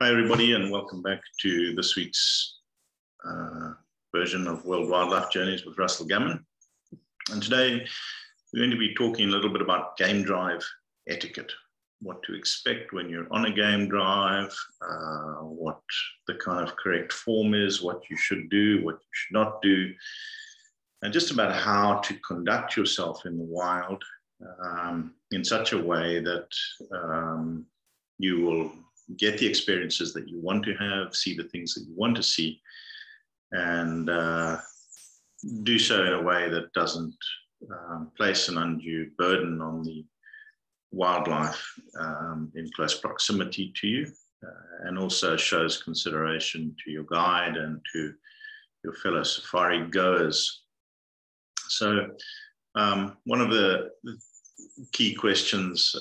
Hi, everybody, and welcome back to this week's version of World Wildlife Journeys with Russell Gammon. And today we're going to be talking a little bit about game drive etiquette, what to expect when you're on a game drive, what the kind of correct form is, what you should do, what you should not do, and just about how to conduct yourself in the wild in such a way that you will get the experiences that you want to have, see the things that you want to see, and do so in a way that doesn't place an undue burden on the wildlife in close proximity to you, and also shows consideration to your guide and to your fellow safari goers. So one of the key questions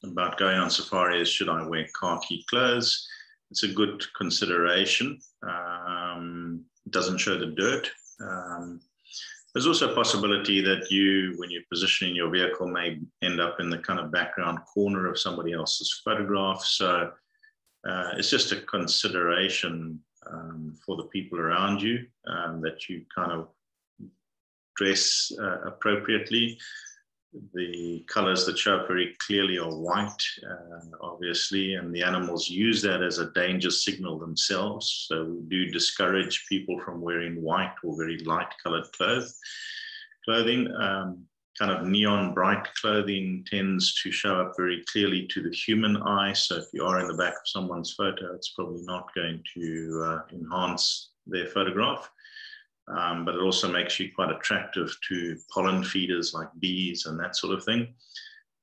about going on safari is, should I wear khaki clothes? It's a good consideration. It doesn't show the dirt. There's also a possibility that you, when you're positioning your vehicle, may end up in the kind of background corner of somebody else's photograph. So it's just a consideration for the people around you, that you kind of dress appropriately. The colors that show up very clearly are white, obviously, and the animals use that as a danger signal themselves. So we do discourage people from wearing white or very light colored clothing. Kind of neon bright clothing tends to show up very clearly to the human eye. So if you are in the back of someone's photo, it's probably not going to enhance their photograph. But it also makes you quite attractive to pollen feeders like bees and that sort of thing.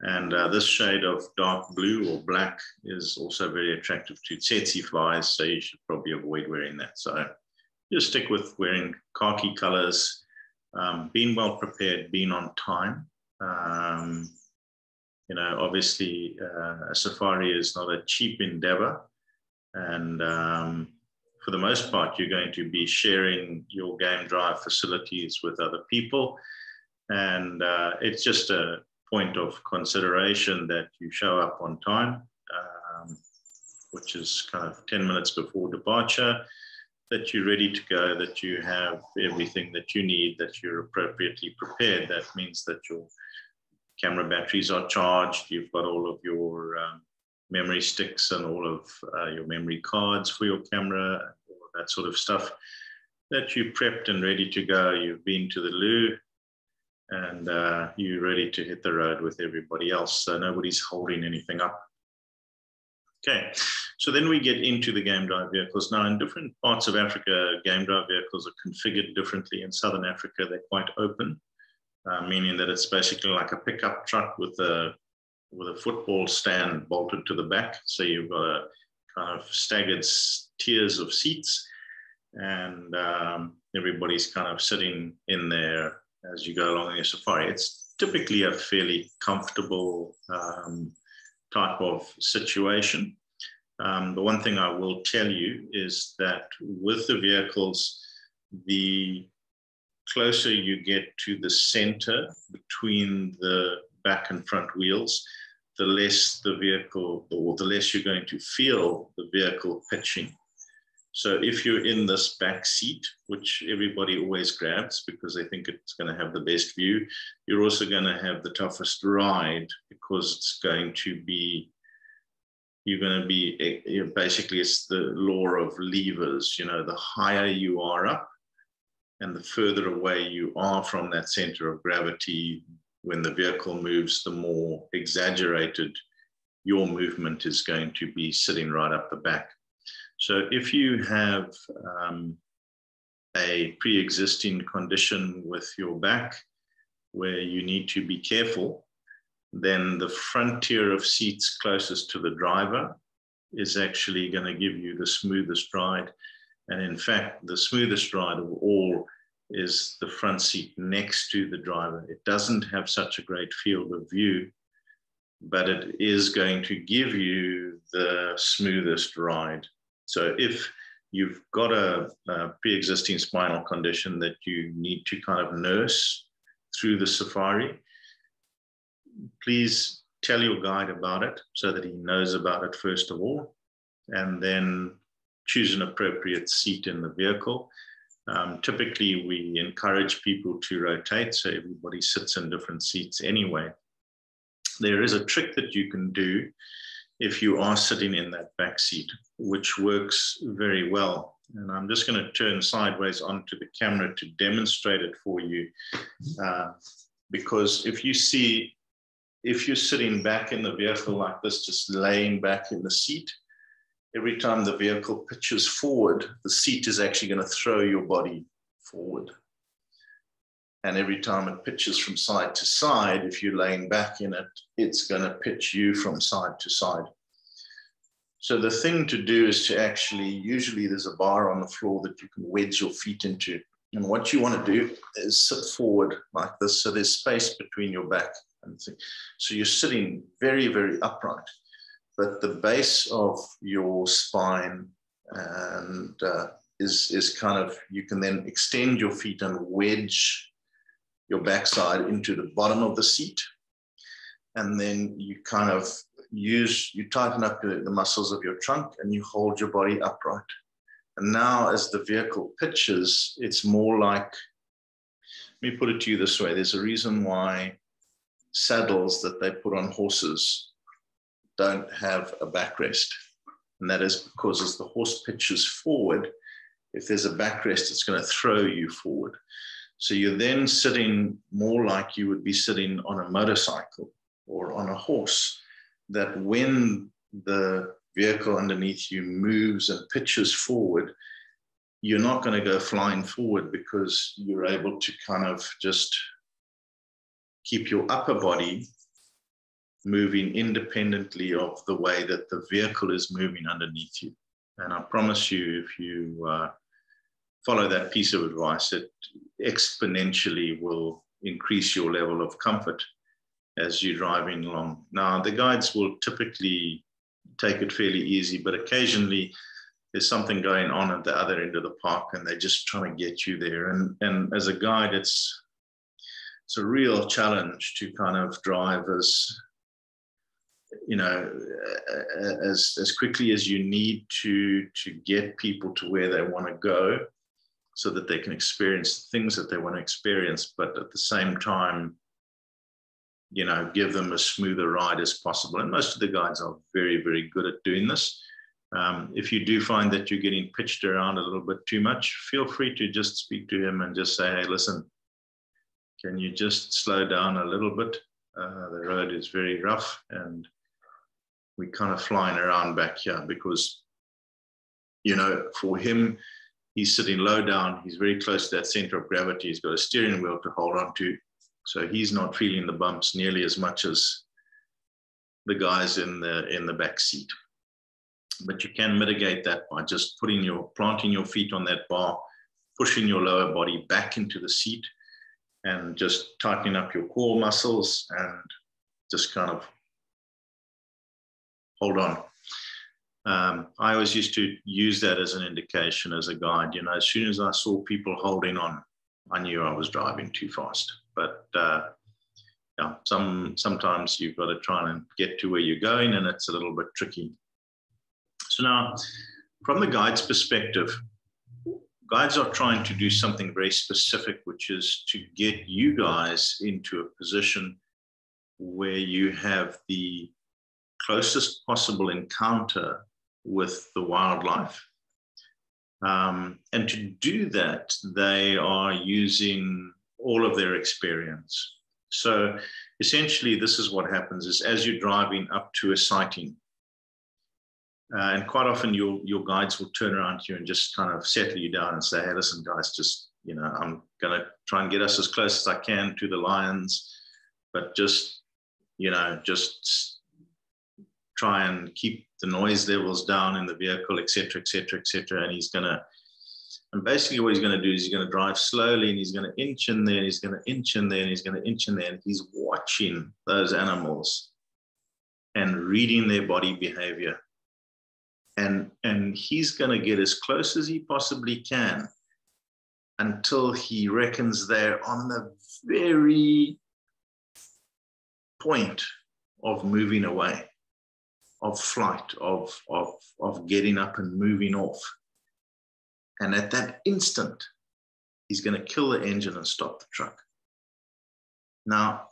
And this shade of dark blue or black is also very attractive to tsetse flies, so you should probably avoid wearing that. So just stick with wearing khaki colors, being well prepared, being on time. Obviously a safari is not a cheap endeavor, and for the most part, you're going to be sharing your game drive facilities with other people. And it's just a point of consideration that you show up on time, which is kind of 10 minutes before departure, that you're ready to go, that you have everything that you need, that you're appropriately prepared. That means that your camera batteries are charged, you've got all of your memory sticks and all of your memory cards for your camera, all of that sort of stuff, that you prepped and ready to go. You've been to the loo and you're ready to hit the road with everybody else. So nobody's holding anything up. Okay, so then we get into the game drive vehicles. Now, in different parts of Africa, game drive vehicles are configured differently. In Southern Africa, they're quite open, meaning that it's basically like a pickup truck with a football stand bolted to the back. So you've got a kind of staggered tiers of seats, and everybody's kind of sitting in there as you go along your safari. It's typically a fairly comfortable type of situation. The one thing I will tell you is that with the vehicles, the closer you get to the center between the back and front wheels, the less the vehicle, or the less you're going to feel the vehicle pitching. So if you're in this back seat, which everybody always grabs because they think it's going to have the best view, you're also going to have the toughest ride, because it's going to be, basically it's the law of levers. The higher you are up and the further away you are from that center of gravity, when the vehicle moves, the more exaggerated your movement is going to be, sitting right up the back. So if you have a pre-existing condition with your back where you need to be careful, then the front tier of seats closest to the driver is actually going to give you the smoothest ride. And in fact, the smoothest ride of all is the front seat next to the driver. It doesn't have such a great field of view, but it is going to give you the smoothest ride. So if you've got a pre-existing spinal condition that you need to kind of nurse through the safari, please tell your guide about it so that he knows about it first of all. and then choose an appropriate seat in the vehicle. Typically, we encourage people to rotate, so everybody sits in different seats anyway. There is a trick that you can do if you are sitting in that back seat, which works very well. And I'm just going to turn sideways onto the camera to demonstrate it for you. Because if you're sitting back in the vehicle like this, just laying back in the seat, every time the vehicle pitches forward, the seat is actually going to throw your body forward. And every time it pitches from side to side, if you're laying back in it, it's going to pitch you from side to side. So the thing to do is to actually, usually there's a bar on the floor that you can wedge your feet into. And what you want to do is sit forward like this, so there's space between your back and thing. So you're sitting very, very upright, but the base of your spine and is kind of, you can then extend your feet and wedge your backside into the bottom of the seat. And then you kind of you tighten up the muscles of your trunk and you hold your body upright. And now as the vehicle pitches, it's more like, let me put it to you this way. There's a reason why saddles that they put on horses don't have a backrest. And that is because as the horse pitches forward, if there's a backrest, it's going to throw you forward. So you're then sitting more like you would be sitting on a motorcycle or on a horse, that when the vehicle underneath you moves and pitches forward, you're not going to go flying forward because you're able to kind of just keep your upper body moving independently of the way that the vehicle is moving underneath you. And I promise you, if you follow that piece of advice, it exponentially will increase your level of comfort as you're driving along. Now, the guides will typically take it fairly easy, but occasionally there's something going on at the other end of the park and they're just trying to get you there. And as a guide, it's a real challenge to kind of drive as, you know, as quickly as you need to get people to where they want to go so that they can experience the things that they want to experience, but at the same time, you know, give them as smooth a ride as possible. And most of the guides are very, very good at doing this. If you do find that you're getting pitched around a little bit too much, feel free to just speak to him and just say, hey, listen, can you just slow down a little bit? The road is very rough and we're kind of flying around back here because, you know, for him, he's sitting low down. He's very close to that center of gravity. He's got a steering wheel to hold on to. So he's not feeling the bumps nearly as much as the guys in the back seat. But you can mitigate that by just planting your feet on that bar, pushing your lower body back into the seat and just tightening up your core muscles and just kind of hold on. I always used to use that as an indication as a guide. You know, as soon as I saw people holding on, I knew I was driving too fast. But yeah, sometimes you've got to try and get to where you're going, and it's a little bit tricky. So now, from the guide's perspective, guides are trying to do something very specific, which is to get you guys into a position where you have the closest possible encounter with the wildlife. And to do that, they are using all of their experience. So essentially, this is what happens is as you're driving up to a sighting, and quite often your guides will turn around to you and just kind of settle you down and say, hey, listen, guys, just, you know, I'm going to try and get us as close as I can to the lions, but just, you know, just try and keep the noise levels down in the vehicle, et cetera, et cetera, et cetera. And basically what he's going to do is he's going to drive slowly and he's going to inch in there, and he's going to inch in there, and he's going to inch in there. And he's watching those animals and reading their body behavior. And he's going to get as close as he possibly can until he reckons they're on the very point of moving away, flight, of getting up and moving off. And at that instant, he's going to kill the engine and stop the truck. Now,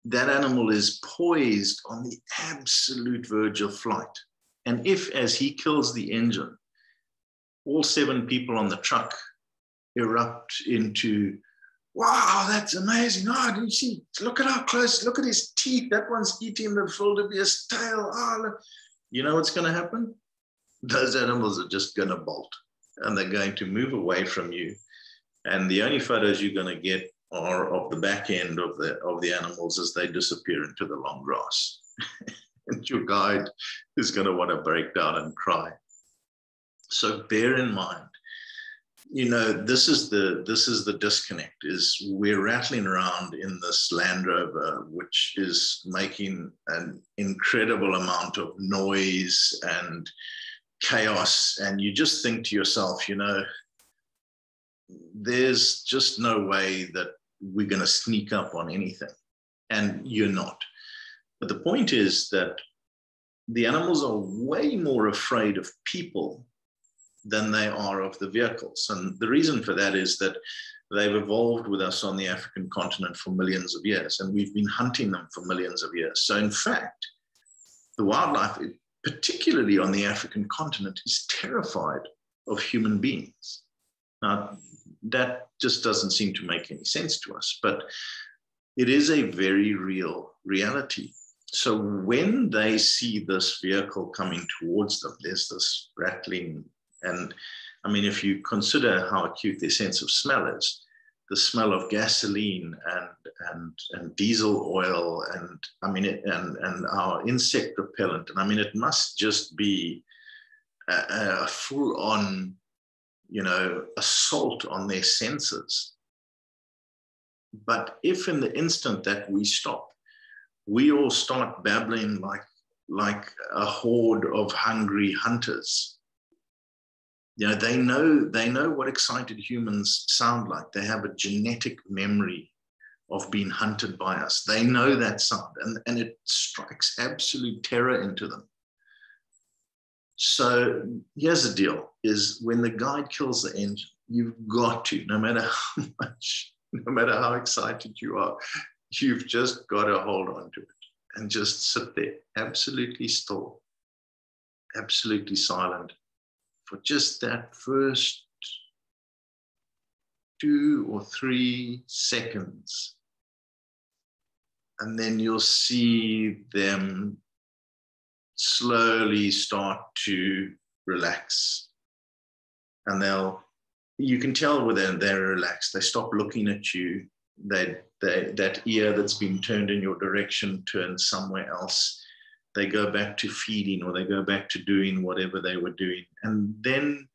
that animal is poised on the absolute verge of flight. And if, as he kills the engine, all 7 people on the truck erupt into, wow, that's amazing. Oh, did you see? Look at how close, look at his teeth. That one's eating the wildebeest's tail. Oh, look. You know what's going to happen? Those animals are just going to bolt, and they're going to move away from you. And the only photos you're going to get are of the back end of the animals as they disappear into the long grass. And your guide is going to want to break down and cry. So bear in mind, you know, this is the disconnect, is we're rattling around in this Land Rover, which is making an incredible amount of noise and chaos. And you just think to yourself, you know, there's just no way that we're going to sneak up on anything. And you're not. But the point is that the animals are way more afraid of people than they are of the vehicles. And the reason for that is that they've evolved with us on the African continent for millions of years, and we've been hunting them for millions of years. So in fact, the wildlife, particularly on the African continent, is terrified of human beings. Now, that just doesn't seem to make any sense to us, but it is a very real reality. So when they see this vehicle coming towards them, there's this rattling. And I mean, if you consider how acute their sense of smell is, the smell of gasoline and diesel oil, and I mean, and our insect repellent, and I mean, it must just be a full-on, you know, assault on their senses. But if in the instant that we stop, we all start babbling like a horde of hungry hunters. You know, they know what excited humans sound like. They have a genetic memory of being hunted by us. They know that sound, and it strikes absolute terror into them. So here's the deal, is when the guide kills the engine, you've got to, no matter how excited you are, you've just got to hold on to it and just sit there absolutely still, absolutely silent for just that first 2 or 3 seconds. And then you'll see them slowly start to relax. And you can tell when they're relaxed. They stop looking at you. That ear that's been turned in your direction turns somewhere else. They go back to feeding, or they go back to doing whatever they were doing. And then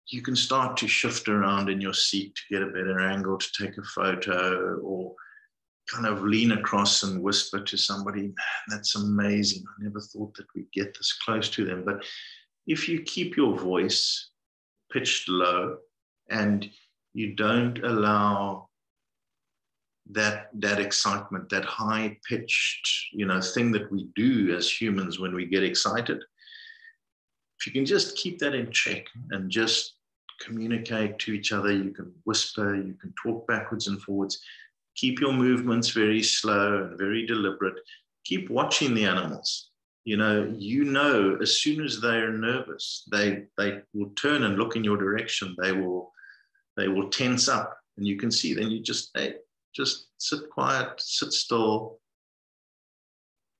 you can start to shift around in your seat to get a better angle to take a photo, or kind of lean across and whisper to somebody, man, that's amazing. I never thought that we'd get this close to them. But if you keep your voice pitched low and you don't allow that excitement, that high-pitched, you know, thing that we do as humans when we get excited, if you can just keep that in check and just communicate to each other, you can whisper, you can talk backwards and forwards, keep your movements very slow and very deliberate, keep watching the animals. You know, as soon as they're nervous, they will turn and look in your direction. They will tense up, and you can see, then you just sit quiet, sit still.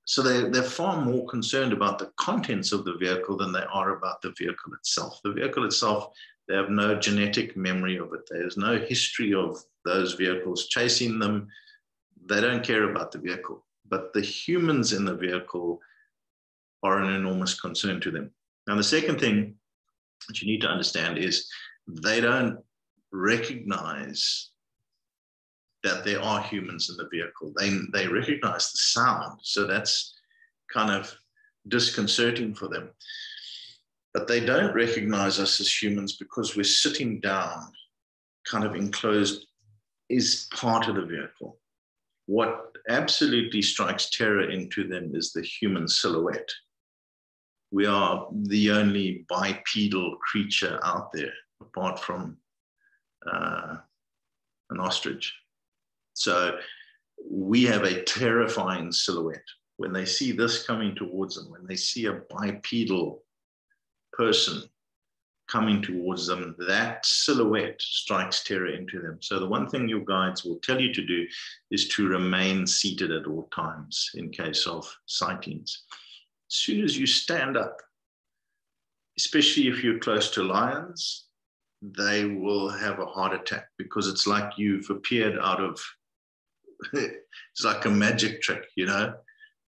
So they're far more concerned about the contents of the vehicle than they are about the vehicle itself. The vehicle itself, they have no genetic memory of it. There's no history of those vehicles chasing them. They don't care about the vehicle. But the humans in the vehicle are an enormous concern to them. Now, the second thing that you need to understand is they don't recognize that there are humans in the vehicle. They recognize the sound, so that's kind of disconcerting for them. But they don't recognize us as humans because we're sitting down, kind of enclosed, is part of the vehicle. What absolutely strikes terror into them is the human silhouette. We are the only bipedal creature out there, apart from an ostrich. So we have a terrifying silhouette. When they see this coming towards them, when they see a bipedal person coming towards them, that silhouette strikes terror into them. So the one thing your guides will tell you to do is to remain seated at all times in case of sightings. As soon as you stand up, especially if you're close to lions, they will have a heart attack, because it's like you've appeared out of, it's like a magic trick, you know?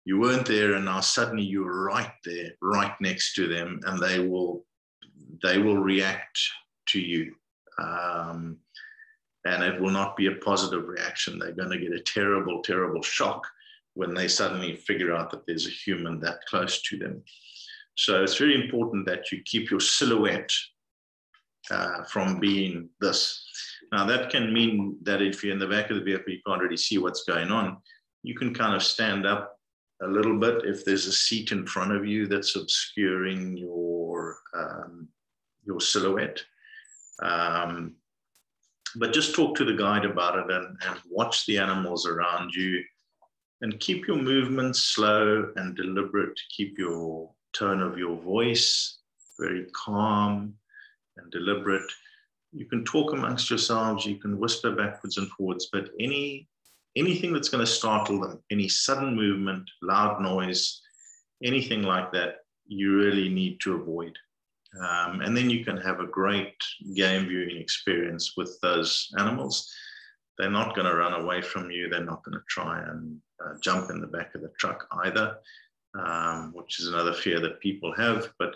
You weren't there and now suddenly you're right there, right next to them, and they will react to you. And it will not be a positive reaction. They're going to get a terrible, terrible shock when they suddenly figure out that there's a human that close to them. So it's very important that you keep your silhouette from being this. Now that can mean that if you're in the back of the vehicle, you can't really see what's going on. You can kind of stand up a little bit if there's a seat in front of you that's obscuring your silhouette. But just talk to the guide about it and watch the animals around you, and keep your movements slow and deliberate. Keep your tone of your voice very calm and deliberate. You can talk amongst yourselves, you can whisper backwards and forwards, but anything that's going to startle them, any sudden movement, loud noise, anything like that, you really need to avoid. And then you can have a great game viewing experience with those animals. They're not going to run away from you. They're not going to try and jump in the back of the truck either, which is another fear that people have. But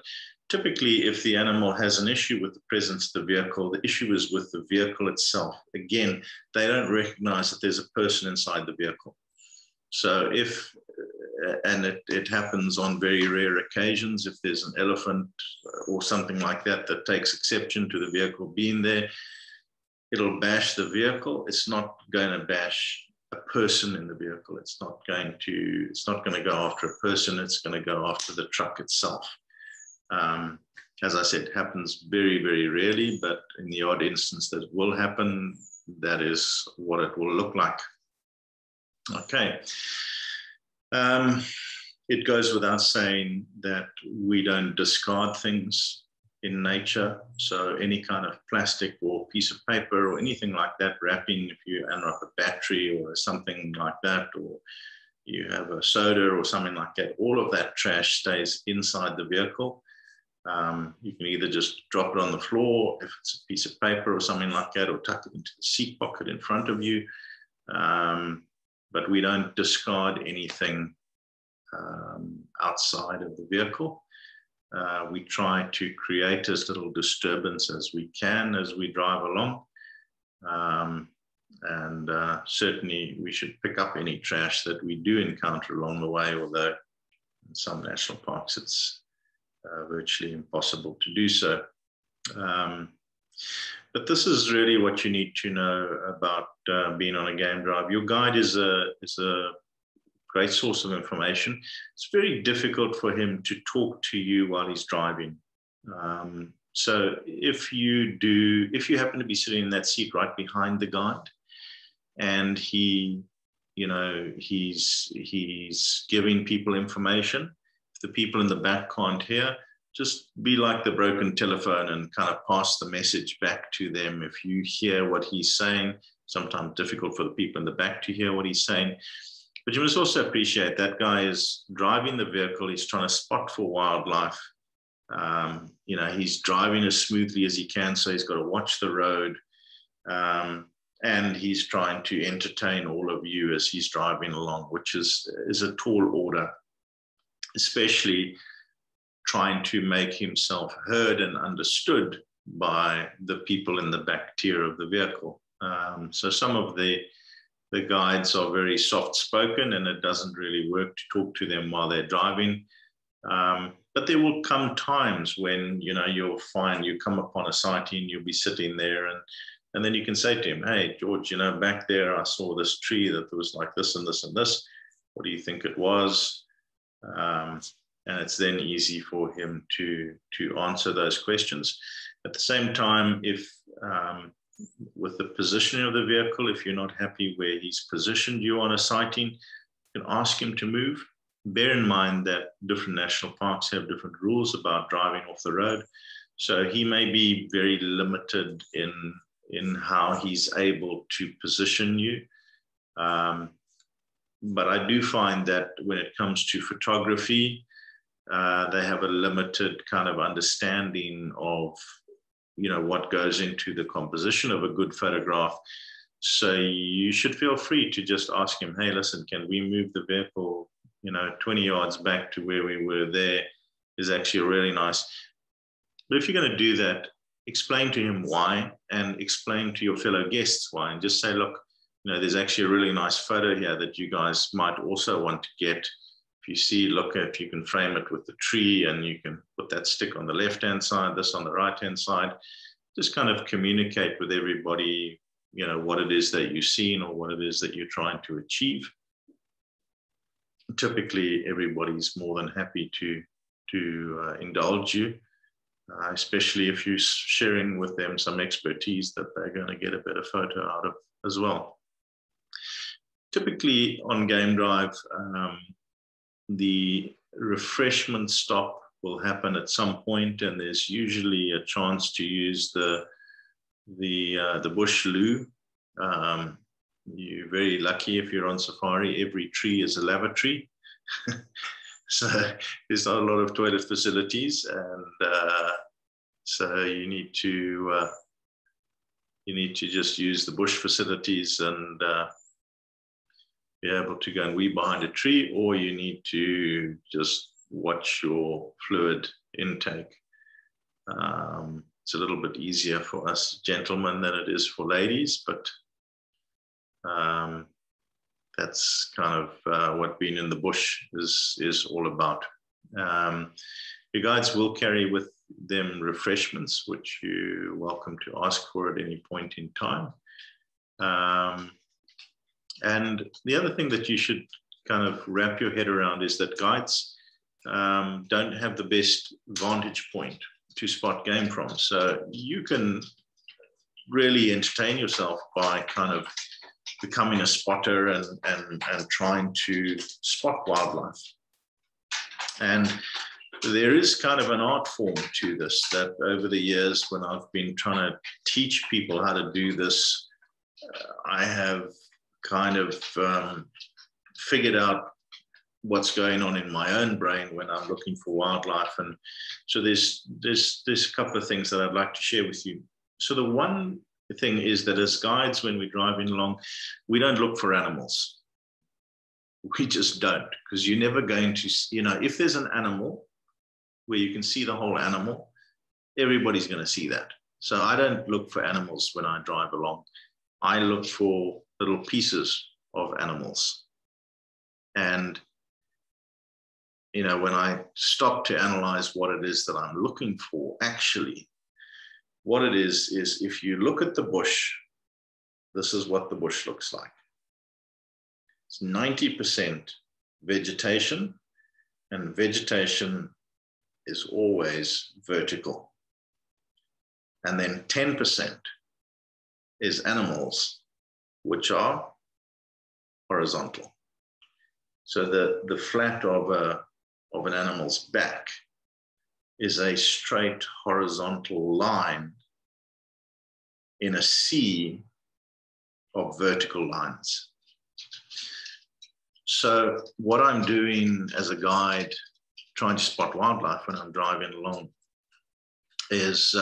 typically, if the animal has an issue with the presence of the vehicle, the issue is with the vehicle itself. Again, they don't recognize that there's a person inside the vehicle. So and it happens on very rare occasions, if there's an elephant or something like that that takes exception to the vehicle being there, it'll bash the vehicle. It's not going to bash a person in the vehicle. It's not going to go after a person. It's going to go after the truck itself. As I said, it happens very, very rarely, but in the odd instance that it will happen, that is what it will look like. Okay. It goes without saying that we don't discard things in nature. So any kind of plastic or piece of paper or anything like that, wrapping, if you unwrap a battery or something like that, or you have a soda or something like that, all of that trash stays inside the vehicle. You can either just drop it on the floor if it's a piece of paper or something like that, or tuck it into the seat pocket in front of you. But we don't discard anything outside of the vehicle. We try to create as little disturbance as we can as we drive along. And certainly we should pick up any trash that we do encounter along the way, although in some national parks it's virtually impossible to do so. But this is really what you need to know about being on a game drive. Your guide is a great source of information. It's very difficult for him to talk to you while he's driving. So if you happen to be sitting in that seat right behind the guide, and he's giving people information, if the people in the back can't hear, just be like the broken telephone and kind of pass the message back to them. If you hear what he's saying, sometimes difficult for the people in the back to hear what he's saying. But you must also appreciate that guy is driving the vehicle. He's trying to spot for wildlife. He's driving as smoothly as he can, so he's got to watch the road. And he's trying to entertain all of you as he's driving along, which is a tall order, especially trying to make himself heard and understood by the people in the back tier of the vehicle. So some of the guides are very soft-spoken, and it doesn't really work to talk to them while they're driving. But there will come times when, you'll find you come upon a sighting, you'll be sitting there, and And then you can say to him, hey, George, you know, back there, I saw this tree that was like this and this and this. What do you think it was? And it's then easy for him to answer those questions. At the same time, if with the positioning of the vehicle, if you're not happy where he's positioned you on a sighting, you can ask him to move. Bear in mind that different national parks have different rules about driving off the road. So he may be very limited in how he's able to position you. But I do find that when it comes to photography, they have a limited kind of understanding of, you know, what goes into the composition of a good photograph. So you should feel free to just ask him, hey, listen, can we move the vehicle, you know, 20 yards back to where we were? There is actually really nice. But if you're going to do that, explain to him why, and explain to your fellow guests why, and just say, look, you know, there's actually a really nice photo here that you guys might also want to get. If you see, look, if you can frame it with the tree, and you can put that stick on the left-hand side, this on the right-hand side, just kind of communicate with everybody, you know, what it is that you've seen or what it is that you're trying to achieve. Typically, everybody's more than happy to indulge you, especially if you're sharing with them some expertise that they're going to get a better photo out of as well. Typically on game drive, the refreshment stop will happen at some point, and there's usually a chance to use the bush loo. You're very lucky if you're on safari. Every tree is a lavatory. So there's not a lot of toilet facilities, and so you need to just use the bush facilities and be able to go and wee behind a tree, or you need to just watch your fluid intake. It's a little bit easier for us gentlemen than it is for ladies, but that's kind of what being in the bush is all about. Your guides will carry with them refreshments, which you're welcome to ask for at any point in time. And the other thing that you should kind of wrap your head around is that guides don't have the best vantage point to spot game from. So you can really entertain yourself by kind of becoming a spotter and trying to spot wildlife. And there is kind of an art form to this that over the years, when I've been trying to teach people how to do this, I have kind of figured out what's going on in my own brain when I'm looking for wildlife. And so there's a couple of things that I'd like to share with you. So the one thing is that as guides, when we're driving along, we don't look for animals. We just don't, because you're never going to, you know, if there's an animal where you can see the whole animal, everybody's going to see that. So I don't look for animals when I drive along. I look for little pieces of animals. And, you know, when I stop to analyze what it is that I'm looking for, actually, what it is if you look at the bush, this is what the bush looks like. It's 90% vegetation, and vegetation is always vertical. And then 10% is animals, which are horizontal. So the flat of an animal's back is a straight horizontal line in a sea of vertical lines. So what I'm doing as a guide, trying to spot wildlife when I'm driving along, is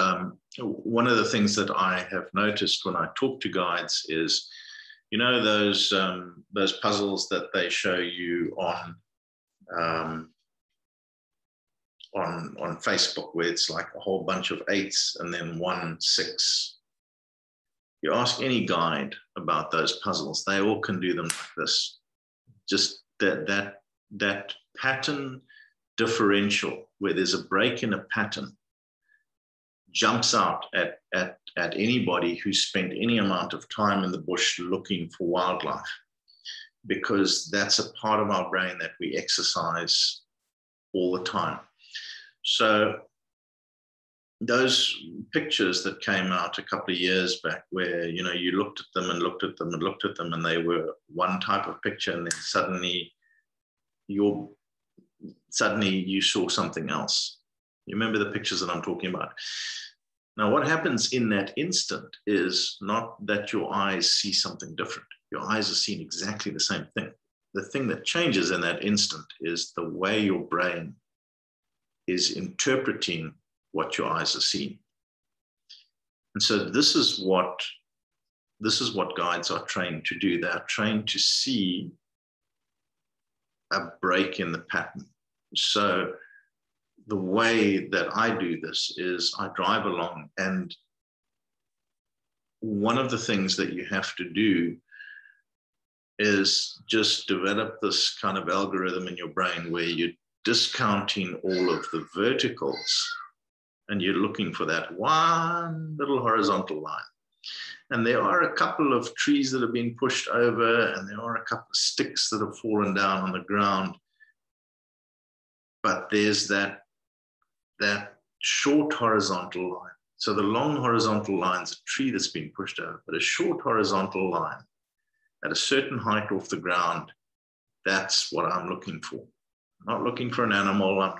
one of the things that I have noticed when I talk to guides is, you know, those puzzles that they show you on Facebook, where it's like a whole bunch of 8s and then 1 6. You ask any guide about those puzzles, they all can do them like this. Just that pattern differential, where there's a break in a pattern, jumps out at anybody who spent any amount of time in the bush looking for wildlife, because that's a part of our brain that we exercise all the time. So those pictures that came out a couple of years back where, you know, you looked at them and looked at them and looked at them and they were one type of picture, and then suddenly you saw something else. You remember the pictures that I'm talking about? Now, what happens in that instant is not that your eyes see something different. Your eyes are seeing exactly the same thing. The thing that changes in that instant is the way your brain is interpreting what your eyes are seeing. And so this is what guides are trained to do. They are trained to see a break in the pattern. So the way that I do this is I drive along, and one of the things that you have to do is just develop this kind of algorithm in your brain where you're discounting all of the verticals and you're looking for that one little horizontal line. And there are a couple of trees that have been pushed over, and there are a couple of sticks that have fallen down on the ground. But there's that short horizontal line. So the long horizontal line is a tree that's been pushed over, but a short horizontal line at a certain height off the ground, that's what I'm looking for. I'm not looking for an animal. I'm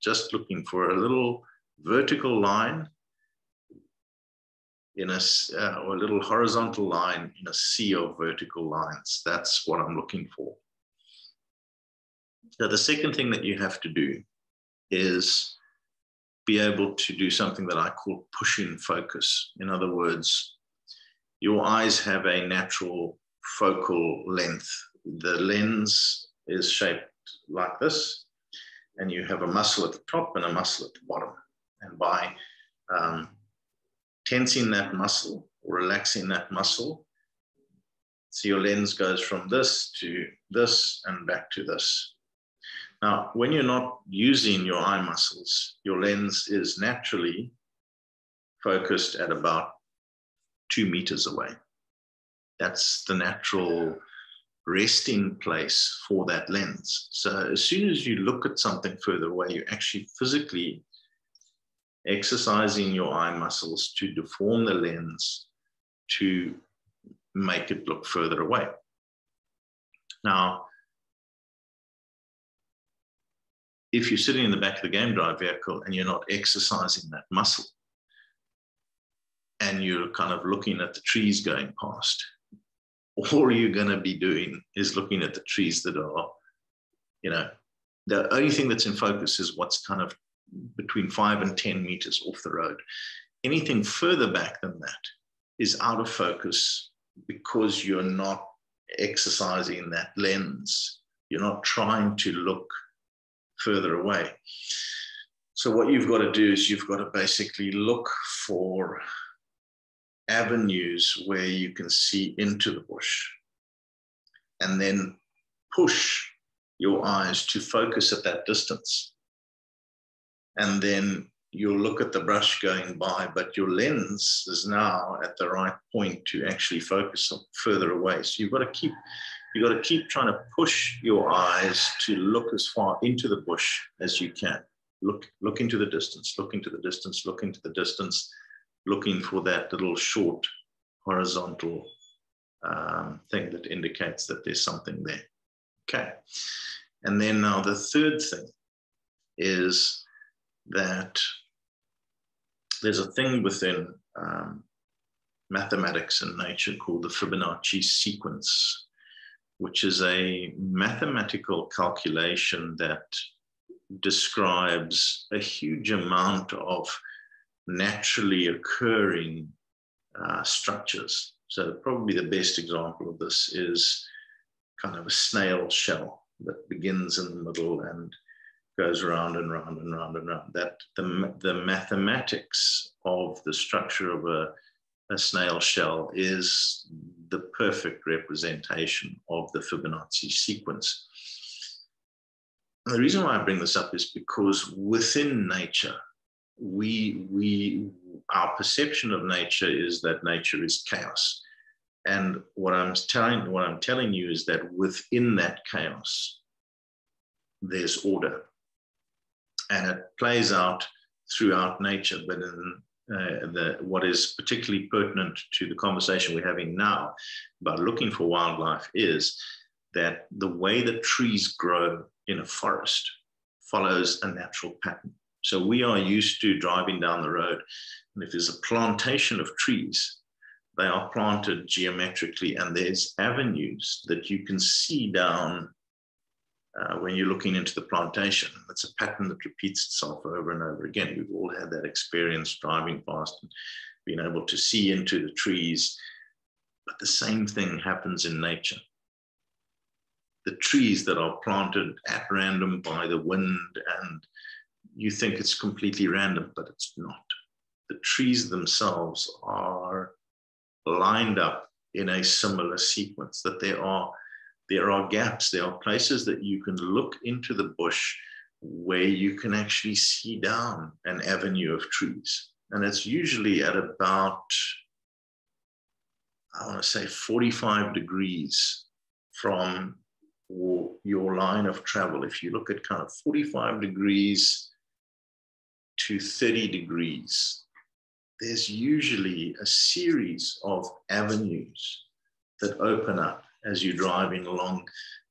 just looking for a little vertical line or a little horizontal line in a sea of vertical lines. That's what I'm looking for. So the second thing that you have to do is be able to do something that I call push-in focus. In other words, your eyes have a natural focal length. The lens is shaped like this, and you have a muscle at the top and a muscle at the bottom. And by tensing that muscle or relaxing that muscle, so your lens goes from this to this and back to this. Now, when you're not using your eye muscles, your lens is naturally focused at about 2 meters away. That's the natural resting place for that lens. So as soon as you look at something further away, you're actually physically exercising your eye muscles to deform the lens to make it look further away. Now, if you're sitting in the back of the game drive vehicle and you're not exercising that muscle, and you're kind of looking at the trees going past, all you're going to be doing is looking at the trees that are, the only thing that's in focus is what's kind of between 5 and 10 meters off the road. Anything further back than that is out of focus because you're not exercising that lens. You're not trying to look further away. So what you've got to do is you've got to basically look for avenues where you can see into the bush, and then push your eyes to focus at that distance. And then you'll look at the brush going by, but your lens is now at the right point to actually focus further away. So you've got to keep trying to push your eyes to look as far into the bush as you can. Look into the distance, look into the distance, look into the distance, looking for that little short horizontal thing that indicates that there's something there. Okay. And then now the third thing is that there's a thing within mathematics and nature called the Fibonacci sequence, which is a mathematical calculation that describes a huge amount of naturally occurring structures. So probably the best example of this is kind of a snail shell that begins in the middle and goes round and round and round and round. That the mathematics of the structure of a snail shell is the perfect representation of the Fibonacci sequence. And the reason why I bring this up is because within nature, our perception of nature is that nature is chaos. And what I'm telling you is that within that chaos, there's order. And it plays out throughout nature. But in what is particularly pertinent to the conversation we're having now about looking for wildlife is that the way that trees grow in a forest follows a natural pattern. So we are used to driving down the road, and if there's a plantation of trees, they are planted geometrically, and there's avenues that you can see down when you're looking into the plantation. It's a pattern that repeats itself over and over again. We've all had that experience driving past and being able to see into the trees. But the same thing happens in nature. The trees that are planted at random by the wind, and you think it's completely random, but it's not. The trees themselves are lined up in a similar sequence, that there are gaps, there are places that you can look into the bush where you can actually see down an avenue of trees. And it's usually at about, I want to say 45 degrees from your line of travel. If you look at kind of 45 degrees to 30 degrees, there's usually a series of avenues that open up as you're driving along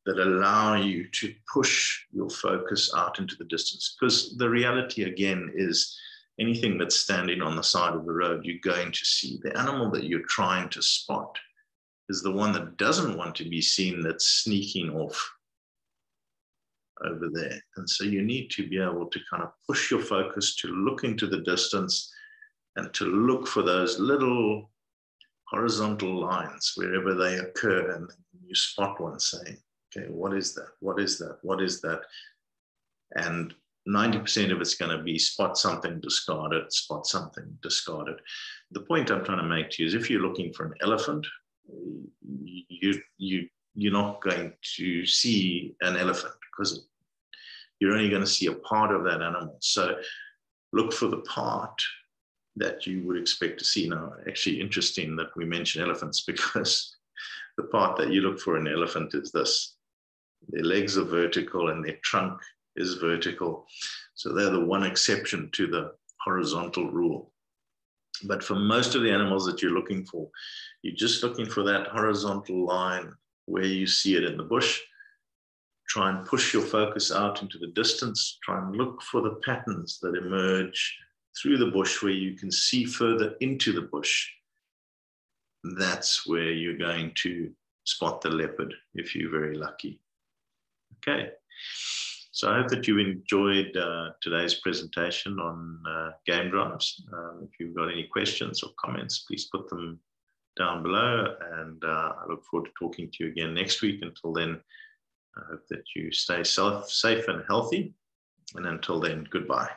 that allow you to push your focus out into the distance. Because the reality, again, is anything that's standing on the side of the road, you're going to see. The animal that you're trying to spot is the one that doesn't want to be seen, that's sneaking off over there. And so you need to be able to kind of push your focus to look into the distance and to look for those little horizontal lines wherever they occur. And then you spot one, saying, okay, what is that? What is that? What is that? And 90% of it's going to be spot something, discard it, spot something, discard it. The point I'm trying to make to you is if you're looking for an elephant, you're not going to see an elephant because you're only going to see a part of that animal. So look for the part that you would expect to see. Now, actually interesting that we mention elephants, because the part that you look for in an elephant is this. Their legs are vertical and their trunk is vertical. So they're the one exception to the horizontal rule. But for most of the animals that you're looking for, you're just looking for that horizontal line where you see it in the bush. Try and push your focus out into the distance. Try and look for the patterns that emerge through the bush where you can see further into the bush. That's where you're going to spot the leopard if you're very lucky. Okay. So I hope that you enjoyed today's presentation on game drives. If you've got any questions or comments, please put them down below. And I look forward to talking to you again next week. Until then, I hope that you stay safe and healthy. And until then, goodbye.